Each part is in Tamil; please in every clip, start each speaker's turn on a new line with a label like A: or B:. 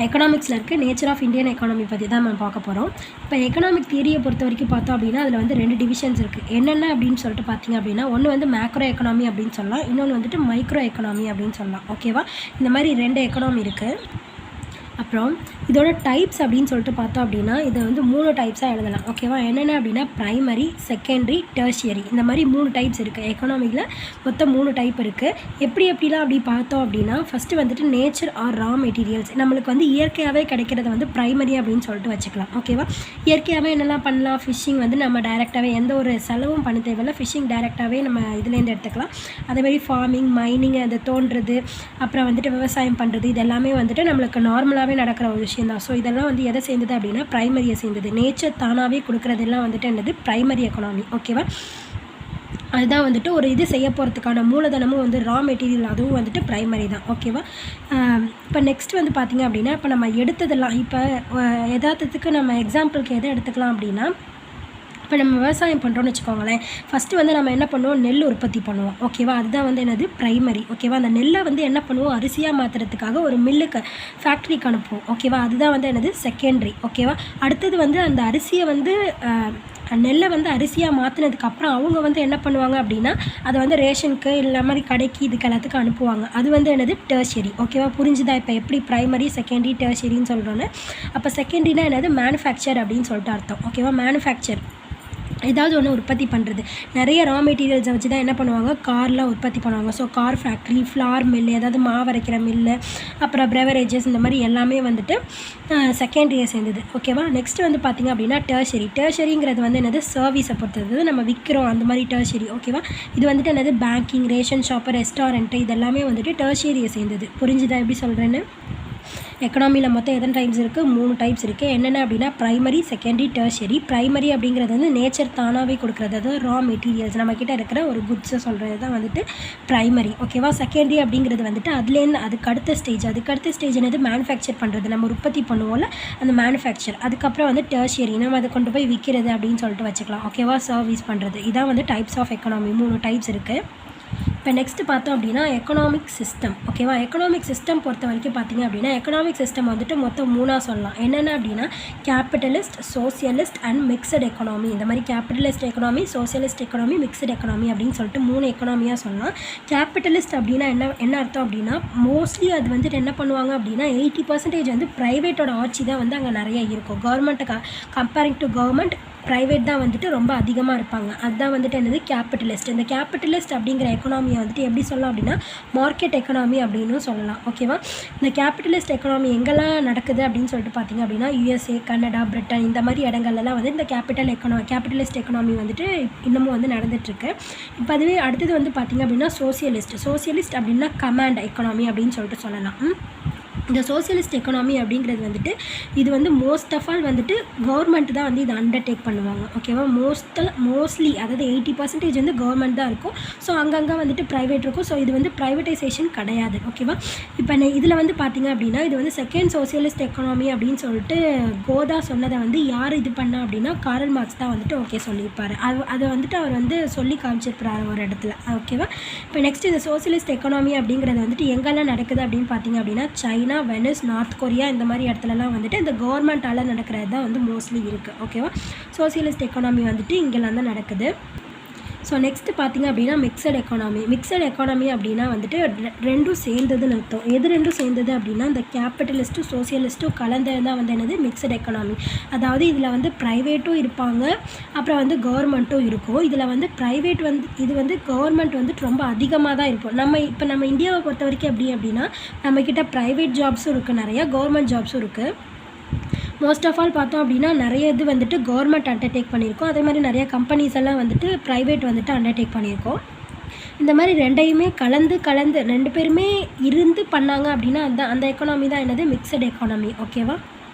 A: எக்கனாமிக்ஸில் இருக்க நேச்சர் ஆஃப் இந்தியன் எக்கானமி பற்றி தான் நம்ம பார்க்க போகிறோம். இப்போ எக்கனாமிக் தியரியை பொறுத்த வரைக்கும் பார்த்தோம் அப்படின்னா அதில் வந்து 2 டிவிஷன்ஸ் இருக்குது. என்னென்ன அப்படின்னு சொல்லிட்டு பார்த்தீங்க அப்படின்னா, ஒன்று வந்து மேக்ரோ எக்கனாமி அப்படின்னு சொல்லலாம், இன்னொன்று வந்துட்டு மைக்ரோ எக்கனாமி அப்படின்னு சொல்லலாம். ஓகேவா? இந்த மாதிரி 2 எக்கனாமி இருக்குது. அப்புறம் இதோட டைப்ஸ் அப்படின்னு சொல்லிட்டு பார்த்தோம் அப்படின்னா இதை வந்து 3 டைப்ஸாக எழுதலாம். ஓகேவா? என்னென்ன அப்படின்னா ப்ரைமரி, செகண்டரி, டெர்ஷியரி, இந்த மாதிரி 3 டைப்ஸ் இருக்குது. எக்கனாமிக்கில் மொத்தம் 3 டைப் இருக்குது. எப்படிலாம் அப்படி பார்த்தோம் அப்படின்னா, ஃபஸ்ட்டு வந்துட்டு நேச்சர் ஆர் ரா மெட்டீரியல்ஸ், நம்மளுக்கு வந்து இயற்கையாகவே கிடைக்கிறது வந்து ப்ரைமரி அப்படின்னு சொல்லிட்டு வச்சுக்கலாம். ஓகேவா? இயற்கையாகவே என்னெல்லாம் பண்ணலாம், ஃபிஷ்ஷிங் வந்து நம்ம டைரெக்டாகவே எந்த ஒரு செலவும் பண்ண தேவையில்லை, ஃபிஷ்ஷிங் டைரெக்டாகவே நம்ம இதுலேருந்து எடுத்துக்கலாம். அதேமாதிரி ஃபார்மிங், மைனிங், அதை தோன்றது, அப்புறம் வந்துட்டு விவசாயம் பண்ணுறது, இது எல்லாமே வந்துட்டு நம்மளுக்கு நார்மலாக நடக்கிற ஒரு விஷயம் தான். ஸோ இதெல்லாம் வந்து எதை சேர்ந்தது அப்படின்னா ப்ரைமரியை சேர்ந்தது. நேச்சர் தானாகவே கொடுக்குறதெல்லாம் வந்துட்டு என்னது ப்ரைமரி எக்கனாமி. ஓகேவா? அதுதான் வந்துட்டு ஒரு இது செய்ய போகிறதுக்கான மூலதனமும் வந்து ரா மெட்டீரியல், அதுவும் வந்துட்டு ப்ரைமரி தான். ஓகேவா? இப்போ நெக்ஸ்ட் வந்து பார்த்திங்க அப்படின்னா, இப்போ நம்ம எடுத்ததெல்லாம் இப்போ யதார்த்தத்துக்கு நம்ம எக்ஸாம்பிளுக்கு எதை எடுத்துக்கலாம் அப்படின்னா, இப்போ நம்ம விவசாயம் பண்ணுறோன்னு வச்சுக்கோங்களேன். ஃபஸ்ட்டு வந்து நம்ம என்ன பண்ணுவோம், நெல் உற்பத்தி பண்ணுவோம். ஓகேவா? அதுதான் வந்து என்னது ப்ரைமரி. ஓகேவா? அந்த நெல்லை வந்து என்ன பண்ணுவோம், அரிசியாக மாற்றுறதுக்காக ஒரு மில்லுக்கு ஃபேக்ட்ரிக்கு அனுப்புவோம். ஓகேவா? அதுதான் வந்து என்னது செகண்டரி. ஓகேவா? அடுத்தது வந்து அந்த அரிசியை வந்து நெல்லை வந்து அரிசியாக மாற்றினதுக்கப்புறம் அவங்க வந்து என்ன பண்ணுவாங்க அப்படின்னா, அதை வந்து ரேஷனுக்கு இல்லை மாதிரி கடைக்கு இதுக்கு எல்லாத்துக்கும் அனுப்புவாங்க. அது வந்து என்னது டெர்ஷியரி. ஓகேவா? புரிஞ்சுதா? இப்போ எப்படி ப்ரைமரி, செகண்டரி, டெர்ஷியரின்னு சொல்கிறோன்னு. அப்போ செகண்டரினா என்னது, மேனுஃபேக்சர் அப்படின்னு சொல்லிட்டு அர்த்தம். ஓகேவா? மேனுஃபேக்சர் ஏதாவது ஒன்று உற்பத்தி பண்ணுறது. நிறைய ரா மெட்டீரியல்ஸை வச்சு தான் என்ன பண்ணுவாங்க, கார்லாம் உற்பத்தி பண்ணுவாங்க. So car factory, flour mill, ஏதாவது மாவு அரைக்கிற மில்லு, அப்புறம் ப்ரெவரேஜஸ், இந்த மாதிரி எல்லாமே வந்துட்டு செகண்டரியை சேர்ந்தது. ஓகேவா? நெக்ஸ்ட் வந்து பார்த்திங்க அப்படின்னா டெர்ஷரி. டெர்ஷரிங்கிறது வந்து என்னது, சர்வீஸை பொறுத்தது, நம்ம விற்கிறோம் அந்த மாதிரி டெர்ஷரி. ஓகேவா? இது வந்துட்டு என்னது, பேங்கிங், ரேஷன் ஷாப்பு, ரெஸ்டாரண்ட்டு, இதெல்லாமே வந்துட்டு டெர்ஷரியை சேர்ந்தது. புரிஞ்சுதா எப்படி சொல்கிறேன்னு? எக்கனாமியில் மொத்தம் எத்தனை டைப்ஸ் இருக்குது, 3 டைப்ஸ் இருக்குது. என்னென்ன அப்படின்னா ப்ரைமரி, செகண்டரி, டெர்ஷரி. ப்ரைமரி அப்படிங்கிறது வந்து நேச்சர் தானாகவே கொடுக்குறது, அதாவது ரா மெட்டீரியல்ஸ், நம்மக்கிட்ட இருக்கிற ஒரு குட்ஸை சொல்கிறது தான் வந்துட்டு ப்ரைமரி. ஓகேவா? செகண்டரி அப்படிங்கிறது வந்துட்டு அதுலேருந்து அதுக்கு அடுத்த ஸ்டேஜ் என்னது, மேனுஃபேக்சர் பண்ணுறது, நம்ம உற்பத்தி பண்ணுவோம்ல அந்த மேனுஃபேக்சர். அதுக்கப்புறம் வந்து டெர்ஷியரி, நம்ம அதை கொண்டு போய் விற்கிறது அப்படின்னு சொல்லிட்டு வச்சுக்கலாம். ஓகேவா? சர்வீஸ் பண்ணுறது. இதான் வந்து டைப்ஸ் ஆஃப் எக்கனாமி. 3 டைப்ஸ் இருக்குது. இப்போ நெக்ஸ்ட்டு பார்த்தோம் அப்படின்னா எக்கனாமிக் சிஸ்டம். ஓகேவா? எக்கனாமிக் சிஸ்டம் பொறுத்த வரைக்கும் பார்த்திங்க அப்படின்னா, எக்கனாமிக் சிஸ்டம் வந்துட்டு மொத்தம் 3ஆக சொல்லலாம். என்னென்ன அப்படின்னா capitalist, socialist and mixed economy. இந்த மாதிரி capitalist economy, socialist economy, mixed economy அப்படின்னு சொல்லிட்டு 3 எக்கனாமியாக சொல்லலாம். கேபிட்டலிஸ்ட் அப்படின்னா என்ன அர்த்தம் அப்படின்னா, மோஸ்ட்லி அது வந்துட்டு என்ன பண்ணுவாங்க அப்படின்னா 80% வந்து ப்ரைவேட்டோட ஆட்சி தான் வந்து அங்கே நிறைய இருக்கும். கவர்மெண்ட்டுக்கு கம்பேரிங் டு கவர்மெண்ட், ப்ரைவேட் தான் வந்துட்டு ரொம்ப அதிகமாக இருப்பாங்க. அதுதான் வந்துட்டு என்னது, கேபிட்டலிஸ்ட். இந்த கேபிட்டலிஸ்ட் அப்படிங்கிற எக்கனாமியை வந்துட்டு எப்படி சொல்லலாம் அப்படின்னா மார்க்கெட் எக்கனாமி அப்படின்னு சொல்லலாம். ஓகேவா? இந்த கேபிட்டலிஸ்ட் எக்கனாமி எங்கெல்லாம் நடக்குது அப்படின்னு சொல்லிட்டு பார்த்திங்க அப்படின்னா USA, கனடா, பிரிட்டன், இந்த மாதிரி இடங்கள்லாம் வந்து இந்த கேபிட்டலிஸ்ட் எக்கனாமி வந்துட்டு இன்னமும் வந்து நடந்துகிட்ருக்கு. இப்போ அதுவே அடுத்தது வந்து பார்த்திங்க அப்படின்னா சோசியலிஸ்ட் அப்படின்னா கமாண்ட் எக்கனாமி அப்படின்னு சொல்லிட்டு சொல்லலாம். இந்த சோசியலிஸ்ட் எக்கனாமி அப்படிங்கிறது வந்துட்டு இது வந்து மோஸ்ட் ஆஃப் ஆல் வந்துட்டு கவர்மெண்ட் தான் வந்து இதை அண்டர்டேக் பண்ணுவாங்க. ஓகேவா? மோஸ்ட்லி அதாவது 80% வந்து கவர்மெண்ட் தான் இருக்கும். ஸோ அங்கங்கே வந்துட்டு ப்ரைவேட் இருக்கும். ஸோ இது வந்து ப்ரைவேட்டைசேஷன் கிடையாது. ஓகேவா? இப்போ இதில் வந்து பார்த்திங்க அப்படின்னா இது வந்து செகண்ட் சோசியலிஸ்ட் எக்கனாமி அப்படின்னு சொல்லிட்டு கோதா சொன்னதை வந்து யார் இது பண்ணா அப்படின்னா காரல் மார்க்ஸ் தான் வந்துட்டு ஓகே சொல்லியிருப்பார். அதை வந்துட்டு அவர் வந்து சொல்லி காமிச்சிருப்பார் ஒரு இடத்துல. ஓகேவா? இப்போ நெக்ஸ்ட் இந்த சோசியலிஸ்ட் எக்கனாமி அப்படிங்கிறது வந்துட்டு எங்கெல்லாம் நடக்குது அப்படின்னு பார்த்திங்க அப்படின்னா சைனா, வெனிஸ், நார்த் கொரியா, இந்த மாதிரி இடத்துலலாம் வந்துட்டு இந்த கவர்மெண்ட்டால் நடக்கிறது தான் வந்து மோஸ்ட்லி இருக்குது. ஓகேவா? சோசியலிஸ்ட் எக்கனாமி வந்துட்டு இங்கெல்லாம் தான் நடக்குது. ஸோ நெக்ஸ்ட்டு பார்த்திங்க அப்படின்னா மிக்சட் எக்கானமி அப்படின்னா வந்துட்டு ரெண்டும் சேர்ந்ததுன்னு அர்த்தம். எது ரெண்டும் சேர்ந்தது அப்படின்னா இந்த கேபிட்டலிஸ்ட்டும் சோசியலிஸ்ட்டும் கலந்தது தான் வந்து என்னது, மிக்சட் எக்கானமி. அதாவது இதில் வந்து ப்ரைவேட்டும் இருப்பாங்க, அப்புறம் வந்து கவர்மெண்ட்டும் இருக்கும். இதில் வந்து ப்ரைவேட் வந்து இது வந்து கவர்மெண்ட் வந்துட்டு ரொம்ப அதிகமாக தான் இருக்கும். நம்ம இந்தியாவை பொறுத்த வரைக்கும் எப்படி அப்படின்னா நம்மக்கிட்ட ப்ரைவேட் ஜாப்ஸும் இருக்குது, நிறையா கவர்மெண்ட் ஜாப்ஸும் இருக்குது. மோஸ்ட் ஆஃப் ஆல் பார்த்தோம் அப்படின்னா நிறைய இது வந்துட்டு கவர்மெண்ட் அண்டர்டேக் பண்ணியிருக்கோம். அதே மாதிரி நிறைய கம்பெனிஸ் எல்லாம் வந்துட்டு ப்ரைவேட் வந்துட்டு அண்டர்டேக் பண்ணியிருக்கோம். இந்த மாதிரி ரெண்டையுமே கலந்து 2 பேருமே இருந்து பண்ணாங்க அப்படின்னா அந்த எக்கானமி தான் என்னது, மிக்சட் எக்கானமி. ஓகேவா?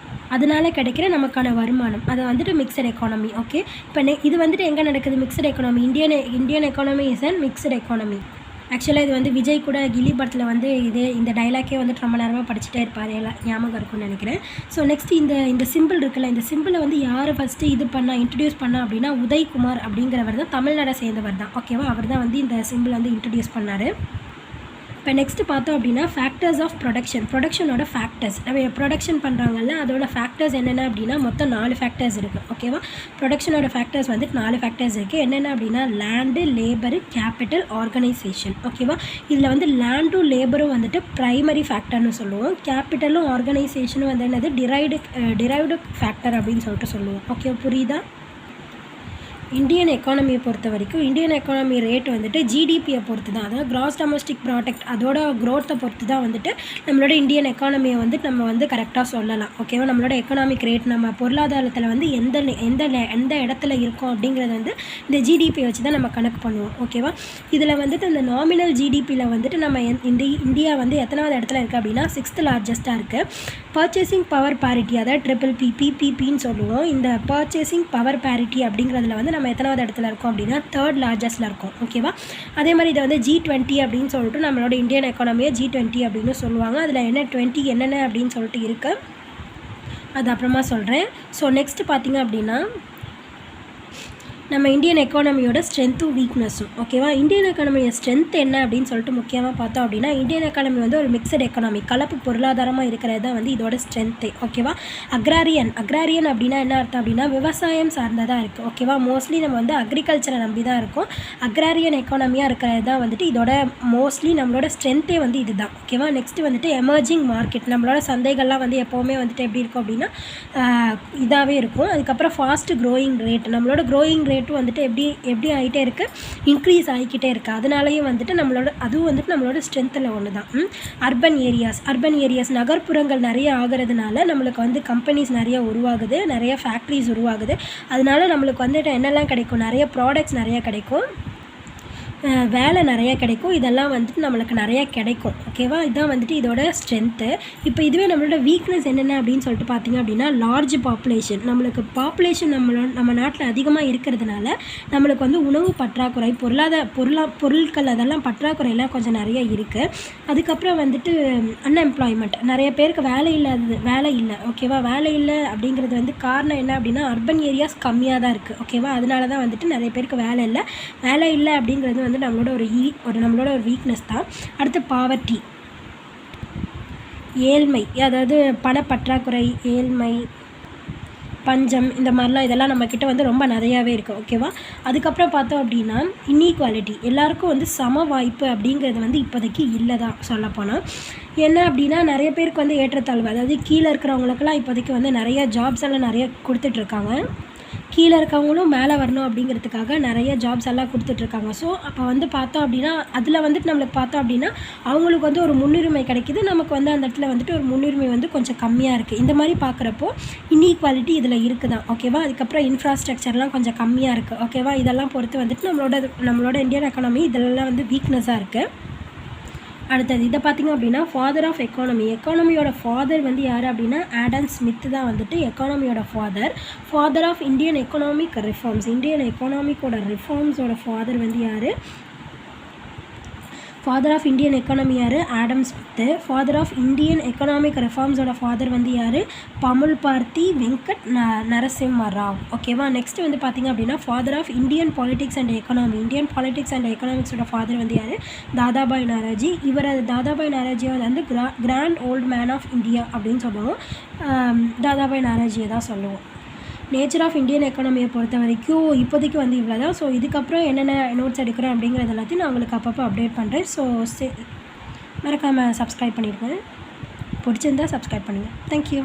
A: அதனால் கிடைக்கிற நமக்கான வருமானம் அதை வந்துட்டு மிக்சட் எக்கானமி. ஓகே? இப்போ இது வந்துட்டு எங்கே நடக்குது, mixed economy. Indian economy is and mixed economy. ஆக்சுவலாக இது வந்து விஜய் கூட கில்லி படத்தில் வந்து இந்த டைலாக்கே வந்துட்டு ரொம்ப நேரமாக படிச்சுட்டே இருப்பார், எல்லாம் ஞாபகம் இருக்கும்னு நினைக்கிறேன். ஸோ நெக்ஸ்ட் இந்த சிம்பிள் இருக்குல்ல, இந்த சிம்பிளை வந்து யார் ஃபஸ்ட்டு இன்ட்ரடியூஸ் பண்ணா அப்படின்னா உதய்குமார் அப்படிங்கிறவர் தான், தமிழ்நாடை சேர்ந்தவர் தான். ஓகேவா? அவர் தான் வந்து இந்த சிம்பிள் வந்து இன்ட்ரடியூஸ் பண்ணார். இப்போ நெக்ஸ்ட்டு பார்த்தோம் அப்படின்னா ஃபேக்டர்ஸ் ஆஃப் ப்ரொடக்ஷனோட ஃபேக்டர்ஸ். நம்ம ப்ரொடக்ஷன் பண்ணுறாங்கல்ல, அதோட ஃபேக்டர்ஸ் என்னென்ன அப்படின்னா மொத்தம் 4 ஃபேக்டர்ஸ் இருக்குது. ஓகேவா, ப்ரொடக்ஷனோட ஃபேக்டர்ஸ் வந்துட்டு 4 ஃபேக்டர்ஸ் இருக்குது. என்னென்ன அப்படின்னா லேண்டு, லேபரு, கேபிட்டல், ஆர்கனைசேஷன். ஓகேவா, இதில் வந்து லேண்டும் லேபரும் வந்துட்டு ப்ரைமரி ஃபேக்டர்னு சொல்லுவோம். கேபிட்டலும் ஆர்கனைசேஷனும் வந்து என்னது டிரைவ்டு ஃபேக்டர் அப்படின்னு சொல்லிட்டு சொல்லுவோம். ஓகே, புரியுதா? இந்தியன் எக்கானமியை பொறுத்த வரைக்கும் இந்தியன் எக்கானமி ரேட் வந்துட்டு ஜிடிபியை பொறுத்து தான், அதாவது கிராஸ் டொமஸ்டிக் ப்ராடக்ட் அதோட க்ரோத்தை பொறுத்து தான் வந்துட்டு நம்மளோட இந்தியன் எக்கானமியை வந்துட்டு நம்ம வந்து கரெக்டாக சொல்லலாம். ஓகேவா, நம்மளோட எக்கனாமிக் ரேட் நம்ம பொருளாதாரத்தில் வந்து எந்த இடத்துல இருக்கோம் அப்படிங்கிறது வந்து இந்த ஜிடிபியை வச்சு தான் நம்ம கணக்கு பண்ணுவோம். ஓகேவா, இதில் வந்துட்டு இந்த நாமினல் ஜிடிபியில் வந்துட்டு நம்ம இந்தியா வந்து எத்தனாவது இடத்துல இருக்குது அப்படின்னா 6th லார்ஜஸ்ட்டாக இருக்குது. பர்ச்சேசிங் பவர் பேரிட்டி, அதாவது PPPன்னு சொல்லுவோம். இந்த பர்ச்சேசிங் பவர் பேரிட்டி அப்படிங்கிறதுல வந்து நம்ம எத்தனாவது இடத்துல இருக்கோம் அப்படின்னா 3rd லார்ஜஸ்ட்டில் இருக்கும். ஓகேவா, அதே மாதிரி இதை வந்து G20 அப்படின்னு சொல்லிட்டு நம்மளோட இந்தியன் எக்கானமியை G20 அப்படின்னு சொல்லுவாங்க. அதில் என்ன 20 என்னென்ன அப்படின்னு சொல்லிட்டு இருக்குது, அது அப்புறமா சொல்கிறேன். ஸோ நெக்ஸ்ட்டு பார்த்திங்க அப்படின்னா நம்ம இந்தியன் எக்கானமியோட ஸ்ட்ரென்த்தும் வீக்னஸும். ஓகேவா, இந்தியன் எக்கானமியோட ஸ்ட்ரென்த் என்ன அப்படின்னு சொல்லிட்டு முக்கியமாக பார்த்தோம் அப்படின்னா இந்தியன் எக்கானமி வந்து ஒரு மிக்சட் எக்கானமி, கலப்பு பொருளாதாரமாக இருக்கிறது தான் வந்து இதோட ஸ்ட்ரென்த்து. ஓகேவா, அக்ராரியன் அப்படின்னா என்ன அர்த்தம் அப்படின்னா விவசாயம் சார்ந்ததாக இருக்குது. ஓகேவா, மோஸ்ட்லி நம்ம வந்து அக்ரிகல்ச்சரை நம்பி தான் இருக்கும். அக்ராரியன் எக்கானமியாக இருக்கிறது தான் வந்துட்டு இதோட மோஸ்ட்லி நம்மளோட ஸ்ட்ரென்த்தே வந்து இது தான். ஓகேவா, நெக்ஸ்ட்டு வந்துட்டு எமர்ஜிங் மார்க்கெட், நம்மளோட சந்தைகள்லாம் வந்து எப்போவுமே வந்துட்டு எப்படி இருக்கும் அப்படின்னா இதாகவே இருக்கும். அதுக்கப்புறம் ஃபாஸ்ட் க்ரோயிங் ரேட், நம்மளோட க்ரோயிங் ரேட்டும் வந்துட்டு எப்படி ஆகிட்டே இருக்குது, இன்க்ரீஸ் ஆகிக்கிட்டே இருக்குது. அதனாலேயும் வந்துட்டு அதுவும் வந்துட்டு நம்மளோட ஸ்ட்ரென்த்தில் ஒன்று தான். அர்பன் ஏரியாஸ் நகர்ப்புறங்கள் நிறைய ஆகிறதுனால நம்மளுக்கு வந்து கம்பெனிஸ் நிறைய உருவாகுது, நிறைய ஃபேக்ட்ரிஸ் உருவாகுது. அதனால நம்மளுக்கு வந்துட்டு என்னெல்லாம் கிடைக்கும், நிறைய ப்ராடக்ட்ஸ் நிறைய கிடைக்கும், வேலை நிறைய கிடைக்கும். இதெல்லாம் வந்துட்டு நம்மளுக்கு நிறைய கிடைக்கும். ஓகேவா, இதுதான் வந்துட்டு இதோட ஸ்ட்ரென்த்து. இப்போ இதுவே நம்மளோட வீக்னஸ் என்னென்ன அப்படின்னு சொல்லிட்டு பார்த்திங்க அப்படின்னா லார்ஜ் பாப்புலேஷன். நம்மளுக்கு பாப்புலேஷன் நம்ம நாட்டில் அதிகமாக இருக்கிறதுனால நம்மளுக்கு வந்து உணவு பற்றாக்குறை, பொருட்கள் அதெல்லாம் பற்றாக்குறையெல்லாம் கொஞ்சம் நிறைய இருக்குது. அதுக்கப்புறம் வந்துட்டு அன்எம்ப்ளாய்மெண்ட், நிறைய பேருக்கு வேலை இல்லை. ஓகேவா, வேலை இல்லை அப்படிங்கிறது வந்து காரணம் என்ன அப்படின்னா அர்பன் ஏரியாஸ் கம்மியாக தான் இருக்குது. ஓகேவா, அதனால தான் வந்துட்டு நிறைய பேருக்கு வேலை இல்லை அப்படிங்கிறது வந்து நம்மளோட ஒரு வீக்னஸ் தான். அடுத்து பாவர்ட்டி, ஏழ்மை, அதாவது பணப்பற்றாக்குறை, ஏழ்மை, பஞ்சம், இந்த மாதிரிலாம் இதெல்லாம் நம்மக்கிட்ட வந்து ரொம்ப நிறையாவே இருக்குது. ஓகேவா, அதுக்கப்புறம் பார்த்தோம் அப்படின்னா இன்இக்வாலிட்டி, எல்லாருக்கும் வந்து சம வாய்ப்பு அப்படிங்கிறது வந்து இப்போதைக்கு இல்லை தான் சொல்லப்போனால். என்ன அப்படின்னா நிறைய பேருக்கு வந்து ஏற்றத்தாழ்வு, அதாவது கீழே இருக்கிறவங்களுக்கெல்லாம் இப்போதைக்கு வந்து நிறைய ஜாப்ஸ் எல்லாம் நிறைய கொடுத்துட்ருக்காங்க. கீழே இருக்கவங்களும் மேலே வரணும் அப்படிங்கிறதுக்காக நிறைய ஜாப்ஸ் எல்லாம் கொடுத்துட்ருக்காங்க. ஸோ அப்போ வந்து பார்த்தோம் அப்படின்னா அதில் வந்துட்டு நம்மளுக்கு பார்த்தோம் அப்படின்னா அவங்களுக்கு வந்து ஒரு முன்னுரிமை கிடைக்கிது, நமக்கு வந்து அந்த இடத்துல வந்துட்டு ஒரு முன்னுரிமை வந்து கொஞ்சம் கம்மியாக இருக்குது. இந்த மாதிரி பார்க்குறப்போ இன்இக்வாலிட்டி இதில் இருக்குது தான். ஓகேவா, அதுக்கப்புறம் இன்ஃப்ராஸ்ட்ரக்சர்லாம் கொஞ்சம் கம்மியாக இருக்குது. ஓகேவா, இதெல்லாம் பொறுத்து வந்துட்டு நம்மளோட இந்தியன் எக்கானமி இதெல்லாம் வந்து வீக்னஸாக இருக்குது. அடுத்தது இதை பார்த்திங்க அப்படின்னா ஃபாதர் ஆஃப் எக்கானமியோட ஃபாதர் வந்து யார் அப்படின்னா ஆடம் ஸ்மித் தான் வந்துட்டு எக்கானமியோட father of Indian economic reforms. Indian எக்கானமிக்கோட ரிஃபார்ம்ஸோட ஃபாதர் வந்து யார், ஃபாதர் ஆஃப் இந்தியன் எக்கானமி யார், Adam Smith. Father of Indian economic ரிஃபார்ம்ஸோட ஃபாதர் வந்து யார், பமுல்பார்த்தி வெங்கட் நரசிம்ம ராவ். ஓகேவா, நெக்ஸ்ட் வந்து பார்த்திங்க அப்படின்னா father of Indian politics and எக்கனாமிக்ஸோட ஃபாதர் வந்து யார், தாதாபாய் நாராஜி. தாதாபாய் நாராஜியை வந்து grand old man of India அப்படின்னு சொல்லுவோம். தாதாபாய் நாராஜியை தான் சொல்லுவோம். நேச்சர் ஆஃப் இந்தியன் எக்கானமியை பொறுத்த வரைக்கும் இப்போதைக்கு வந்து இவ்வளோ தான். ஸோ இதுக்கப்புறம் என்னென்ன நோட்ஸ் எடுக்கிறேன் அப்படிங்கிறது எல்லாத்தையும் நான் உங்களுக்கு அப்பப்போ அப்டேட் பண்ணுறேன். ஸோ மறக்காமல் சப்ஸ்கிரைப் பண்ணிடுங்க, பிடிச்சிருந்தால் சப்ஸ்கிரைப் பண்ணுங்கள். தேங்க்யூ.